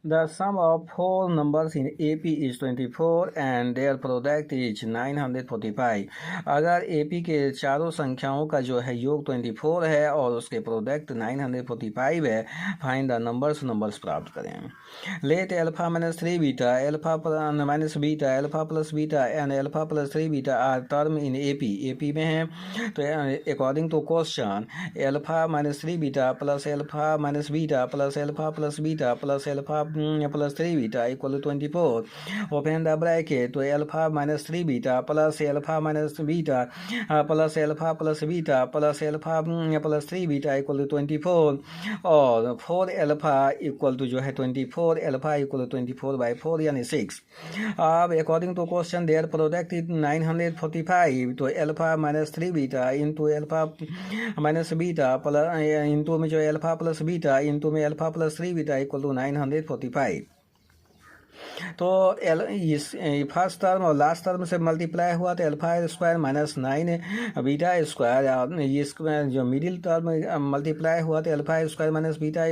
The sum of four numbers in AP is 24 and their product is 945. अगर AP के चारों संख्याओं का जो है योग 24 है और उसके प्रोडक्ट 945 है, फाइंड द नंबर्स प्राप्त करें. Let alpha minus 3 beta, alpha minus beta, alpha plus beta and alpha plus 3 beta are term in AP में है. तो according to question alpha minus 3 beta plus alpha minus beta plus alpha plus beta plus alpha plus 3 beta equal to 24. Open the bracket. तो alpha minus 3 beta plus alpha minus beta plus alpha plus beta plus alpha plus 3 beta equal to 24 और 4 alpha equal to जो है 24 alpha equal to 24/4 यानी 6. अब according to question their product is 945. तो alpha minus 3 beta into alpha minus beta plus into में जो alpha plus beta into में alpha plus 3 beta equal to 945. तो इस फर्स्ट टर्म और लास्ट टर्म से मल्टीप्लाई हुआ तो alpha square minus 9 beta square. इसका जो मिडिल टर्म मल्टीप्लाई हुआ तो alpha square minus beta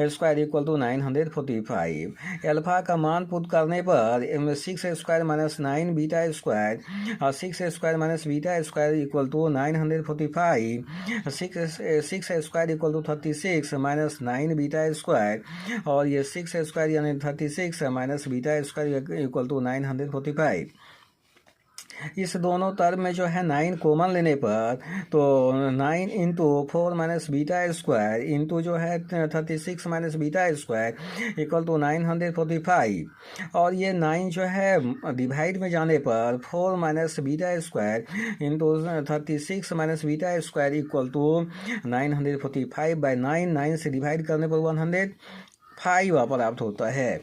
square equal to 945. Alpha का मान पुट करने पर 6 स्क्वायर माइनस 9 बीटा स्क्वायर और 6 square minus beta square equal to 945. 6 square equal to 36 minus 9 beta square और ये 6 स्क्वायर यानी 36 minus beta square equal to 945. इस दोनों टर्म में जो है 9 कॉमन लेने पर तो 9 into 4 minus beta square into जो है 36 minus beta square equal to 945. और ये 9 जो है डिवाइड में जाने पर 4 minus beta square into 36 minus beta square equal to 945/9. 9 से डिवाइड करने पर 105 प्राप्त होता है.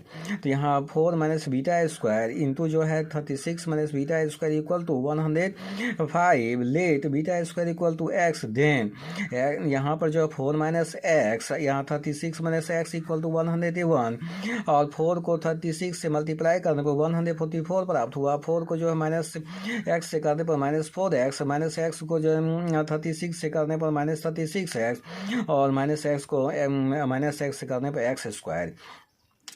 तो यहाँ 4 माइनस बीटा स्क्वायर इंटू जो है 36 minus beta square equal to 105. Let beta square equal to x. Then यहाँ पर जो 4 माइनस एक्स यहाँ 36 माइनस एक्स इक्वल टू 101 और 4 को 36 से मल्टीप्लाई करने पर 144 प्राप्त हुआ. 4 को जो है माइनस एक्स से करने पर माइनस 4x माइनस एक्स को जो 36 से करने पर माइनस 36x और माइनस एक्स को माइनस एक्स से करने पर एक्स स्क्वायर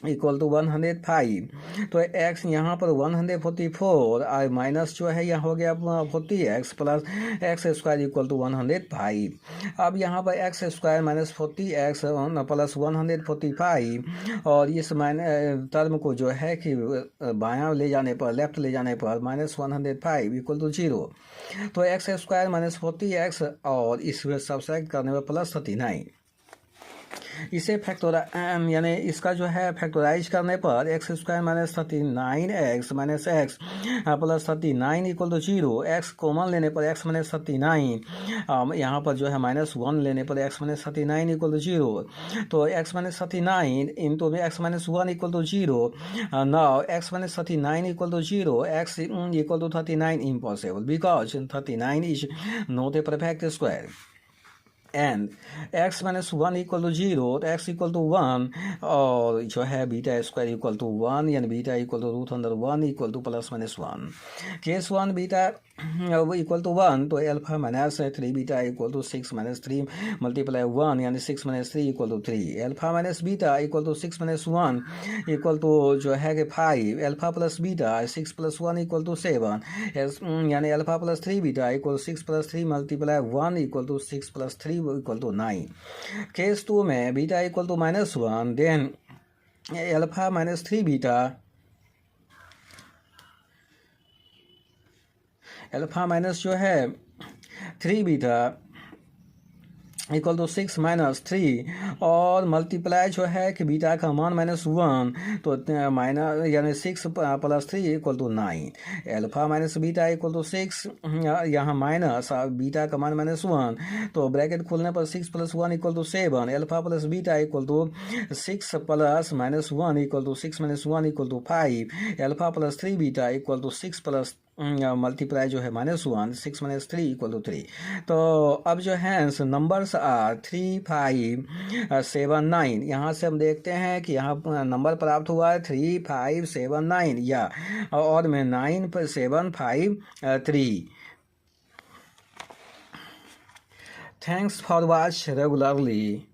इक्वल टू 105. तो x यहाँ पर 144 और माइनस जो है यहाँ हो गया 40x plus x square equal to 105. अब यहाँ पर x square minus 40x plus 145 और इस टर्म को जो है कि बायां ले जाने पर लेफ्ट ले जाने पर माइनस 105 इक्वल टू 0. तो एक्स स्क्वायर माइनस 40x और इसमें सब्ट्रैक्ट करने पर प्लस 39. इसे यानी इसका जो है फैक्टराइज करने पर x square minus 39x minus x plus 39 equal to 0. X common लेने पर एक्स माइनस 39 यहाँ पर जो है माइनस 1 लेने पर एक्स माइनस 39 इक्वल टू 0. तो एक्स माइनस 39 इंटू में x minus 1 equal to 0. Now x minus 39 equal to 0 x equal to 39 impossible because 39 is not a perfect square. And x minus 1 equal to 0 तो x equal to 1 और जो है beta square equal to 1 यानी beta equal to root under 1 equal to plus minus 1. Case 1 beta equal to 1 तो alpha minus 3 beta equal to 6 minus 3 multiply 1 यानी 6 minus 3 equal to 3. Alpha minus beta equal to 6 minus 1 equal to जो है कि 5. Alpha plus beta 6 plus 1 equal to 7 यानी alpha plus 3 beta equal 6 plus 3 multiply 1 equal to 6 plus 3 equal to 9. Case 2 में beta equal to minus 1 then alpha minus 3 beta alpha minus जो है 3 beta equal to 6 minus 3 और multiply जो है कि beta का मान माइनस 1 तो माइनस यानी 6 plus 3 equal to 9. Alpha minus beta equal to 6 यहाँ माइनस बीटा का मान माइनस 1 तो ब्रैकेट खोलने पर 6 plus 1 equal to 7. Alpha plus beta equal to 6 plus minus 1 equal to 6 minus 1 equal to 5. Alpha plus 3 beta equal to 6 plus multiply जो है minus 1 6 minus 3 equal to 3. तो अब जो है नंबर्स आर 3 5 7 9. यहाँ से हम देखते हैं कि यहाँ नंबर प्राप्त हुआ है 3 5 7 9 या और में 9 7 5 3. Thanks for watch regularly.